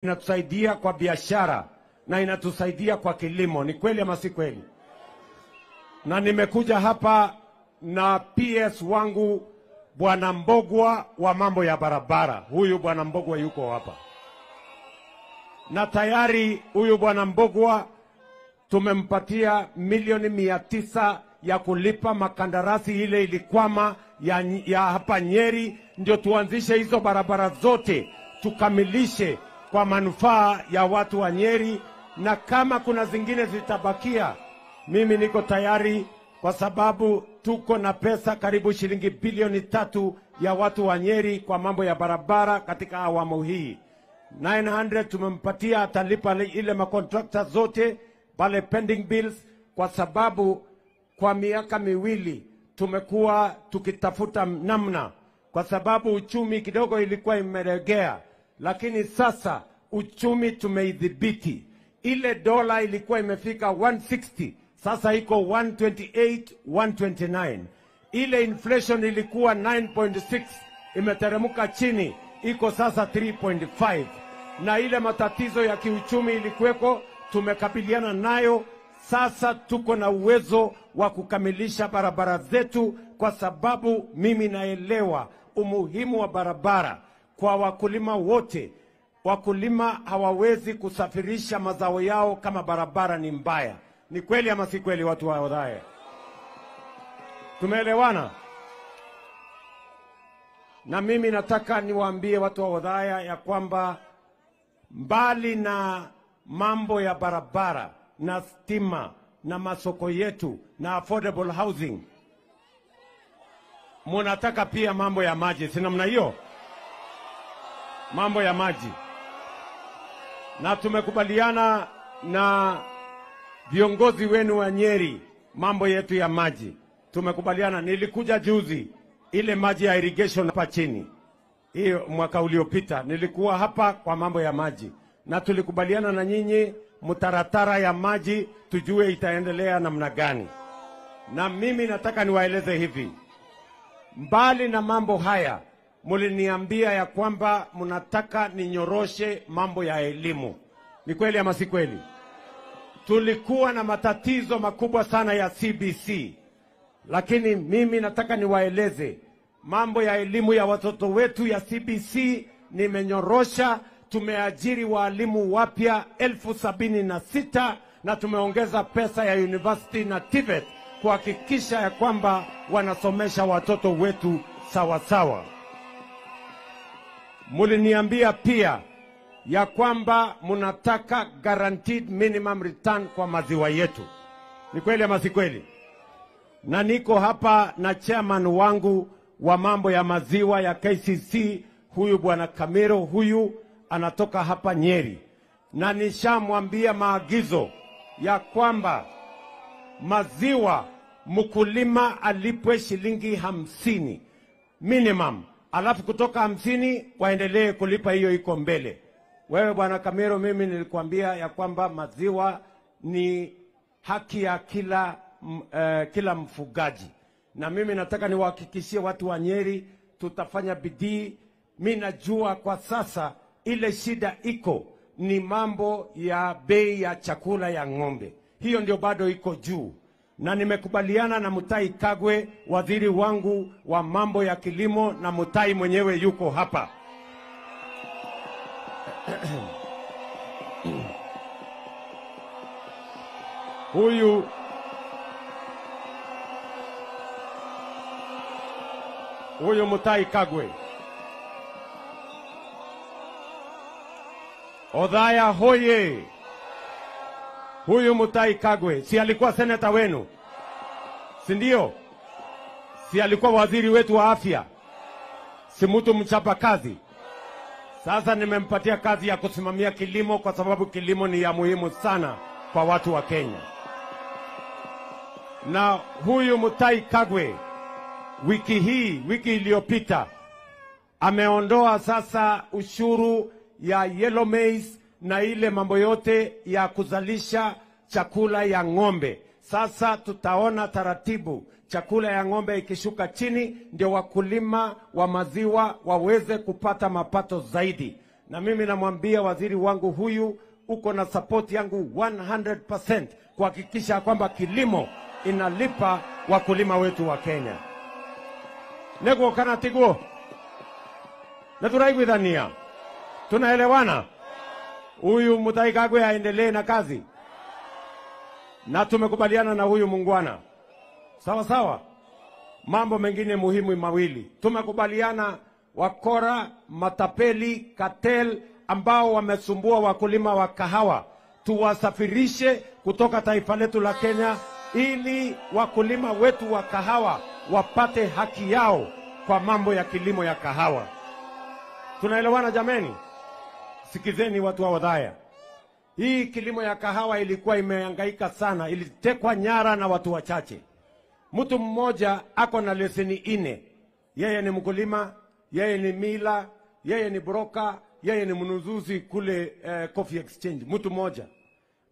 inatusaidia kwa biashara na inatusaidia kwa kilimo. Ni kweli ama si kweli? Na nimekuja hapa na PS wangu Bwana Mbogwa wa mambo ya barabara. Huyu Bwana Mbogwa yuko hapa. Na tayari huyu Bwana Mbogwa tumempatia milioni 900 ya kulipa makandarasi ile ilikwama ya hapa Nyeri, ndio tuanzishe hizo barabara zote, tukamilishe kwa manufaa ya watu wa Nyeri. Na kama kuna zingine zitabakia, mimi niko tayari, kwa sababu tuko na pesa karibu shilingi bilioni 3 ya watu wa Nyeri kwa mambo ya barabara katika awamu hii. 900 tumempatia, atalipa ile makontrakta zote pale pending bills, kwa sababu kwa miaka miwili tumekuwa tukitafuta namna, kwa sababu uchumi kidogo ilikuwa imeregea, lakini sasa uchumi tumeidhibiti. Ile dola ilikuwa imefika 160, sasa iko 128, 129. Ile inflation ilikuwa 9.6, imeteremka chini, iko sasa 3.5. Na ile matatizo ya kiuchumi ilikuweko, tumekabiliana nayo. Sasa tuko na uwezo wa kukamilisha barabara zetu, kwa sababu mimi naelewa umuhimu wa barabara kwa wakulima wote. Wakulima hawawezi kusafirisha mazao yao kama barabara ni mbaya. Ni kweli ama si kweli, watu wa Othaya? Tumeelewana? Na mimi nataka niwaambie watu wa Othaya ya kwamba mbali na mambo ya barabara na stima na masoko yetu na affordable housing, munataka pia mambo ya maji, si namna hiyo? Mambo ya maji. Na tumekubaliana na viongozi wenu wa Nyeri mambo yetu ya maji. Tumekubaliana, nilikuja juzi ile maji ya irrigation hapa chini. Hiyo mwaka uliopita nilikuwa hapa kwa mambo ya maji, na tulikubaliana na nyinyi mtaratara ya maji tujue itaendelea namna gani. Na mimi nataka niwaeleze hivi, mbali na mambo haya, muliniambia ya kwamba mnataka ninyoroshe mambo ya elimu. Ni kweli ama si kweli? Tulikuwa na matatizo makubwa sana ya CBC, lakini mimi nataka niwaeleze mambo ya elimu ya watoto wetu ya CBC nimenyorosha. Tumeajiri walimu wapya 76,000 na tumeongeza pesa ya university na TVET kuhakikisha ya kwamba wanasomesha watoto wetu sawa sawa. Muliniambia pia ya kwamba munataka guaranteed minimum return kwa maziwa yetu. Ni kweli ama si kweli? Na niko hapa na chairman wangu wa mambo ya maziwa ya KCC, huyu Bwana Kamero, huyu anatoka hapa Nyeri, na nishamwambia maagizo ya kwamba maziwa mkulima alipwe shilingi 50 minimum, alafu kutoka 50 waendelee kulipa, hiyo iko mbele. Wewe Bwana Kamero, mimi nilikwambia ya kwamba maziwa ni haki ya kila mfugaji, na mimi nataka niwahakikishie watu wa Nyeri tutafanya bidii. Mimi najua kwa sasa ile shida iko ni mambo ya bei ya chakula ya ng'ombe, hiyo ndio bado iko juu, na nimekubaliana na Mutahi Kagwe, waziri wangu wa mambo ya kilimo, na Mutahi mwenyewe yuko hapa. Huyu Mutahi Kagwe. Othaya hoye! Huyu Mutahi Kagwe si alikuwa seneta wenu, si ndio? Si alikuwa waziri wetu wa afya? Si mtu mchapa kazi? Sasa nimempatia kazi ya kusimamia kilimo, kwa sababu kilimo ni ya muhimu sana kwa watu wa Kenya. Na huyu Mutahi Kagwe wiki iliyopita ameondoa sasa ushuru ya yellow maize na ile mambo yote ya kuzalisha chakula ya ng'ombe. Sasa tutaona taratibu chakula ya ng'ombe ikishuka chini, ndio wakulima wa maziwa waweze kupata mapato zaidi. na mimi namwambia waziri wangu huyu, uko na support yangu 100% kuhakikisha kwamba kilimo inalipa wakulima wetu wa Kenya. Nego kana tigo. Na turaiguithania. Tunaelewana? Huyu Mutahi Kagwe aendelee na kazi. Na tumekubaliana na huyu mungwana. Sawa sawa. Mambo mengine muhimu mawili. Tumekubaliana wakora, matapeli, cartel ambao wamesumbua wakulima wa kahawa tuwasafirishe kutoka taifa letu la Kenya ili wakulima wetu wa kahawa wapate haki yao kwa mambo ya kilimo ya kahawa. Tunaelewana jameni? Sikizeni watu wa Wadhaya. Hii kilimo ya kahawa ilikuwa imehangaika sana, ilitekwa nyara na watu wachache. Mtu mmoja ako na leseni 4. Yeye ni mkulima, yeye ni mila, yeye ni broker, yeye ni mnunuzi kule Coffee Exchange. Mtu mmoja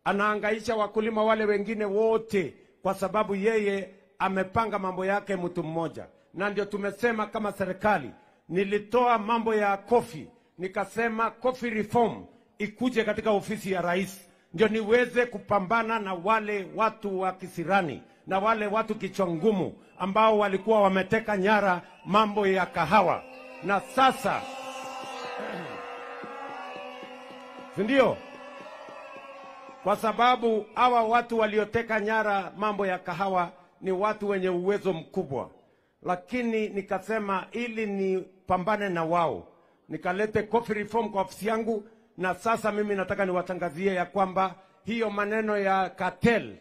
anahangaisha wakulima wale wengine wote kwa sababu yeye amepanga mambo yake mtu mmoja. Na ndio tumesema kama serikali, nilitoa mambo ya coffee, nikasema coffee reform ikuje katika ofisi ya rais, ndio niweze kupambana na wale watu wa kisirani na wale watu kichwa ngumu ambao walikuwa wameteka nyara mambo ya kahawa. Na sasa sindio? Kwa sababu hawa watu walioteka nyara mambo ya kahawa ni watu wenye uwezo mkubwa. Lakini nikasema ili nipambane na wao, nikalete coffee reform kwa ofisi yangu. Na sasa mimi nataka niwatangazie ya kwamba hiyo maneno ya cartel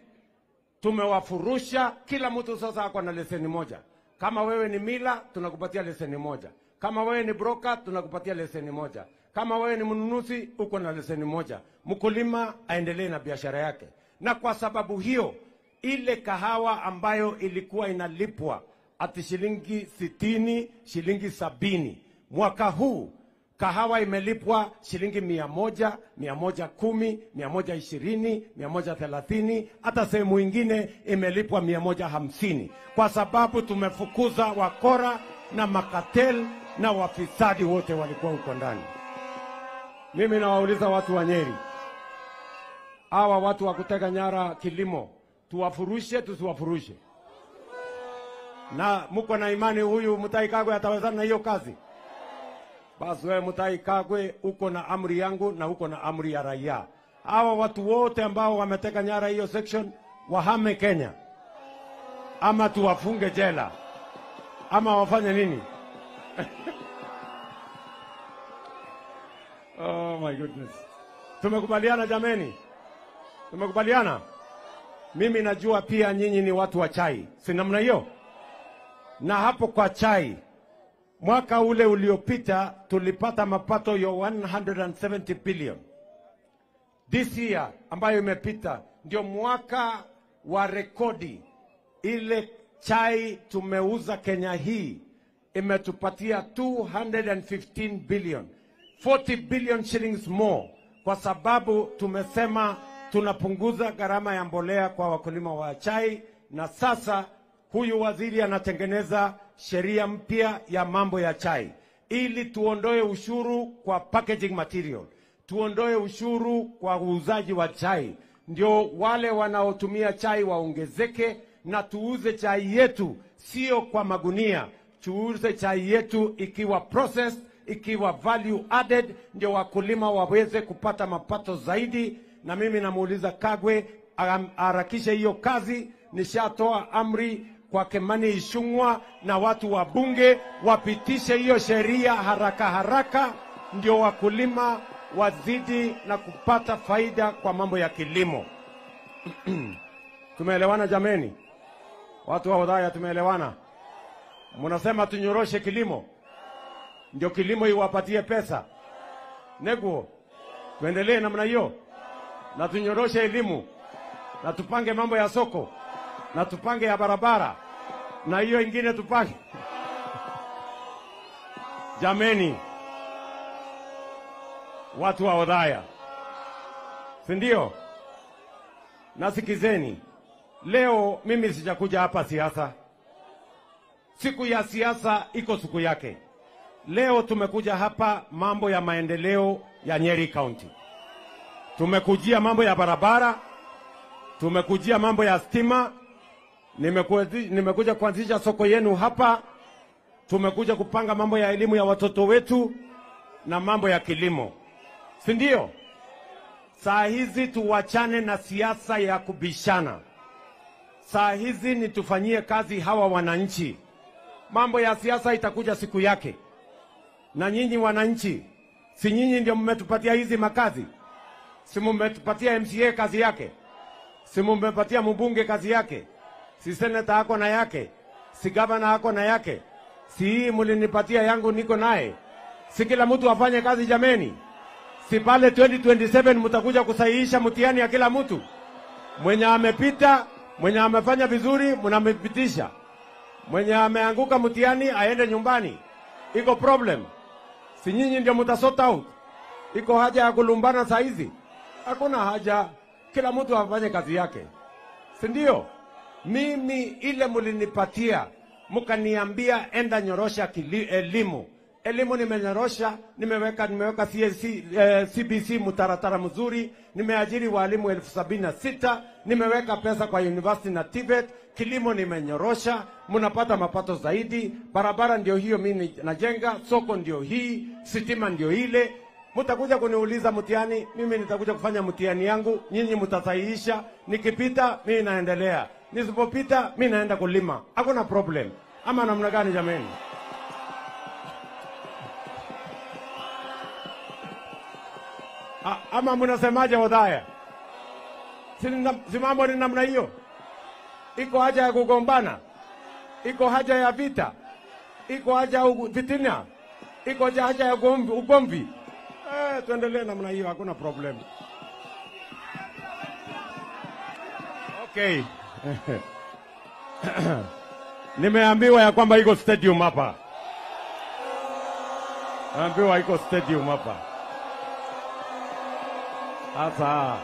tumewafurusha. Kila mtu sasa ako na leseni moja. Kama wewe ni mila, tunakupatia leseni moja. Kama wewe ni broker, tunakupatia leseni moja. Kama wewe ni mnunuzi, uko na leseni moja. Mkulima aendelee na biashara yake. Na kwa sababu hiyo, ile kahawa ambayo ilikuwa inalipwa ati shilingi 60, shilingi 70, mwaka huu kahawa imelipwa shilingi 100, 110, 120, 130, hata sehemu ingine imelipwa 150, kwa sababu tumefukuza wakora na makatel na wafisadi wote walikuwa huko ndani. Mimi nawauliza watu wa Nyeri, hawa watu wa kuteka nyara kilimo, tuwafurushe tusiwafurushe? Na mko na imani huyu Mutahi Kagwe atawezana na hiyo kazi? Basi wewe Mutahi Kagwe uko na amri yangu na uko na amri ya raia. Hawa watu wote ambao wameteka nyara hiyo section wahame Kenya, ama tuwafunge jela, ama wafanye nini? Oh my goodness. Tumekubaliana jameni? Tumekubaliana? Mimi najua pia nyinyi ni watu wa chai, si namna hiyo? Na hapo kwa chai, mwaka ule uliopita tulipata mapato ya 170 billion. This year ambayo imepita ndio mwaka wa rekodi. Ile chai tumeuza Kenya hii imetupatia 215 billion. 40 billion shillings more, kwa sababu tumesema tunapunguza gharama ya mbolea kwa wakulima wa chai. Na sasa huyu waziri anatengeneza sheria mpya ya mambo ya chai ili tuondoe ushuru kwa packaging material, tuondoe ushuru kwa uuzaji wa chai, ndio wale wanaotumia chai waongezeke, na tuuze chai yetu sio kwa magunia, tuuze chai yetu ikiwa processed, ikiwa value added, ndio wakulima waweze kupata mapato zaidi. Na mimi namuuliza Kagwe harakishe hiyo kazi. Nishatoa amri kwa Kimani Ichung'wah na watu wa bunge wapitishe hiyo sheria haraka haraka, ndio wakulima wazidi na kupata faida kwa mambo ya kilimo. Tumeelewana jameni? Watu wa Wadhaya, tumeelewana? Mnasema tunyoroshe kilimo, ndio kilimo iwapatie pesa. Neguo, tuendelee namna hiyo, na tunyoroshe elimu, na tupange mambo ya soko, na tupange ya barabara, na hiyo ingine tupange. Jameni, watu wa Wadhaya, si ndio? Nasikizeni, leo mimi sijakuja hapa siasa. Siku ya siasa iko siku yake. leo tumekuja hapa mambo ya maendeleo ya Nyeri County. Tumekujia mambo ya barabara, tumekujia mambo ya stima, nimekuja kuanzisha soko yenu hapa, tumekuja kupanga mambo ya elimu ya watoto wetu na mambo ya kilimo. Si ndio? Saa hizi tuwachane na siasa ya kubishana. Saa hizi ni tufanyie kazi hawa wananchi. Mambo ya siasa itakuja siku yake. Na nyinyi wananchi, si nyinyi ndio mmetupatia hizi makazi? Si mmetupatia MCA kazi yake? Si mmepatia mbunge kazi yake? Si seneta hako na yake? Si gavana hako na yake? Si hii mlinipatia yangu niko naye? Si kila mtu afanye kazi jameni? Si pale 2027 mtakuja kusahihisha mtihani ya kila mtu? Mwenye amepita, mwenye amefanya vizuri, mnampitisha. Mwenye ameanguka mtihani aende nyumbani. Iko problem. Si nyinyi ndio mtasort out? Iko haja ya kulumbana saa hizi? Hakuna haja. Kila mtu afanye kazi yake. Si ndio? Mimi ile mlinipatia, mkaniambia enda nyorosha elimu. Elimu nimenyorosha, nimeweka CBC mtaratara mzuri, nimeajiri walimu 76,000, nimeweka pesa kwa university na TVET, kilimo nimenyorosha, mnapata mapato zaidi, barabara ndio hiyo mimi najenga, soko ndio hii, sitima ndio ile. Mtakuja kuniuliza mtihani, mimi nitakuja kufanya mtihani yangu, nyinyi mtasahihisha, nikipita mimi naendelea, nisipopita mimi naenda kulima. Hakuna problem. Ama namna gani jameni? Ama mnasemaje wadaya? Si mambo ni namna hiyo? Iko haja ya kugombana? Iko haja ya vita? Iko haja ya fitina? Iko haja ya ugomvi? Tuendelee namna hiyo, hakuna problem. Okay. Nimeambiwa ya kwamba iko stadium hapa. Naambiwa iko stadium hapa. Sasa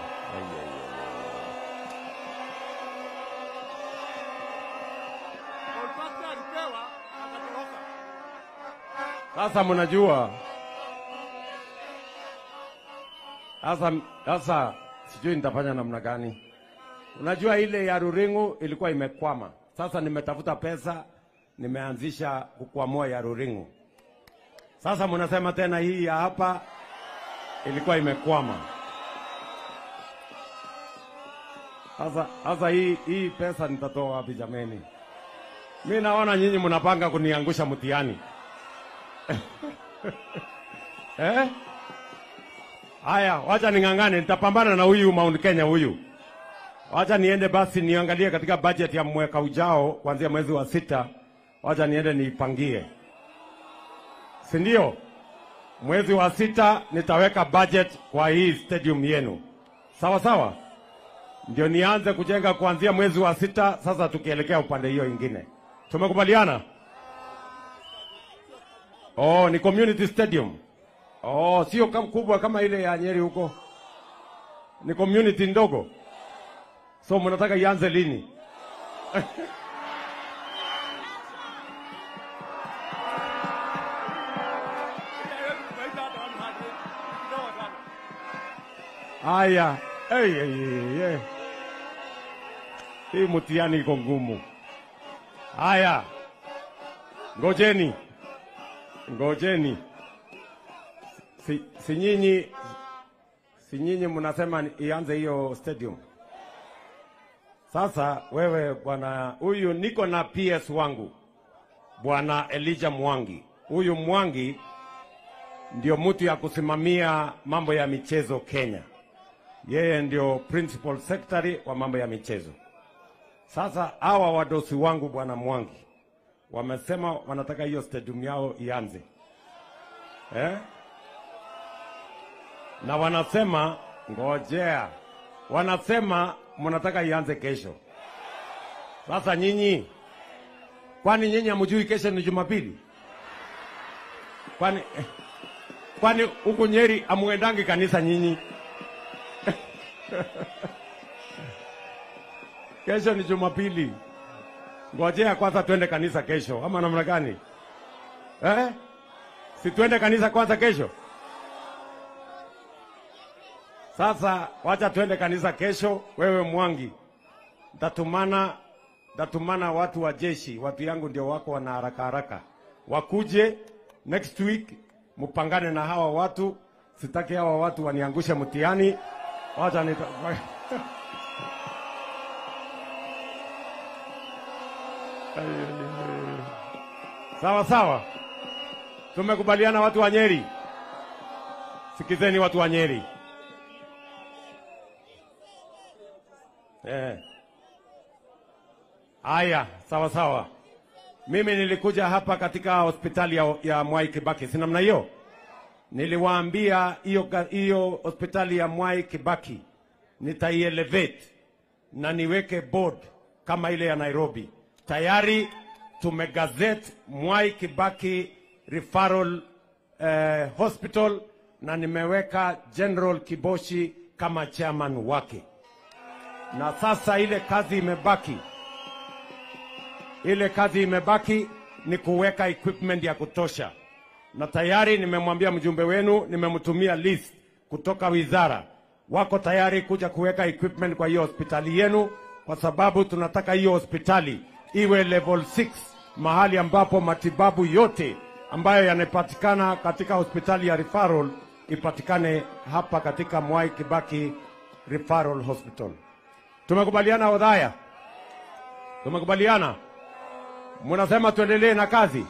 sasa mnajua, sasa sijui nitafanya namna gani. Unajua ile ya Ruringu ilikuwa imekwama. Sasa nimetafuta pesa, nimeanzisha kukwamua ya Ruringu. Sasa mnasema tena hii ya hapa ilikuwa imekwama. Sasa hii pesa nitatoa wapi jameni? Mimi naona nyinyi mnapanga kuniangusha mtihani. Haya, wacha ningangane, nitapambana na huyu Mount Kenya huyu. Wacha niende basi niangalie katika budget ya mwaka ujao kuanzia mwezi wa 6. Wacha niende niipangie. Si ndio? Mwezi wa 6 nitaweka budget kwa hii stadium yenu. Sawa sawa? Ndio nianze kujenga kuanzia mwezi wa 6, sasa tukielekea upande hiyo ingine. Tumekubaliana? Oh, ni community stadium. Oh, sio kubwa kama ile ya Nyeri huko. Ni community ndogo. So mnataka ianze lini? Aya, hii mtihani iko ngumu. Aya, ngojeni. Si nyinyi mnasema ianze hiyo stadium. Sasa wewe bwana, huyu niko na PS wangu, bwana Elijah Mwangi. Huyu Mwangi ndio mtu ya kusimamia mambo ya michezo Kenya. Yeye ndio principal secretary wa mambo ya michezo. Sasa hawa wadosi wangu bwana Mwangi wamesema wanataka hiyo stadium yao ianze. Na wanasema ngojea. Wanasema mnataka ianze kesho. Sasa nyinyi, kwani nyinyi hamjui kesho ni Jumapili? Kwani huku Nyeri amuendangi kanisa nyinyi? Kesho ni Jumapili. Ngojea kwanza twende kanisa kesho, ama namna gani? Si tuende kanisa kwanza kesho? Sasa wacha tuende kanisa kesho. Wewe Mwangi, ndatumana watu wa jeshi, watu yangu ndio wako wana haraka haraka, wakuje next week, mupangane na hawa watu. Sitaki hawa watu waniangushe mtihani. Wacha sawa sawa, tumekubaliana watu wa Nyeri. Sikizeni watu wa Nyeri. Aya, sawa sawa. Mimi nilikuja hapa katika hospitali ya Mwai Kibaki, si namna hiyo? Niliwaambia hiyo hospitali ya Mwai Kibaki nitaielevate na niweke board kama ile ya Nairobi. Tayari tumegazette Mwai Kibaki Referral Hospital na nimeweka General Kiboshi kama chairman wake. Na sasa ile kazi imebaki ni kuweka equipment ya kutosha. Na tayari nimemwambia mjumbe wenu, nimemtumia list kutoka wizara. Wako tayari kuja kuweka equipment kwa hiyo hospitali yenu, kwa sababu tunataka hiyo hospitali iwe level 6, mahali ambapo matibabu yote ambayo yanapatikana katika hospitali ya referral ipatikane hapa katika Mwai Kibaki Referral Hospital. Tumekubaliana Odhaya? Tumekubaliana? Mnasema tuendelee na kazi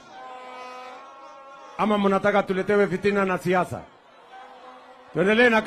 ama mnataka tuletewe fitina na siasa? Tuendelee na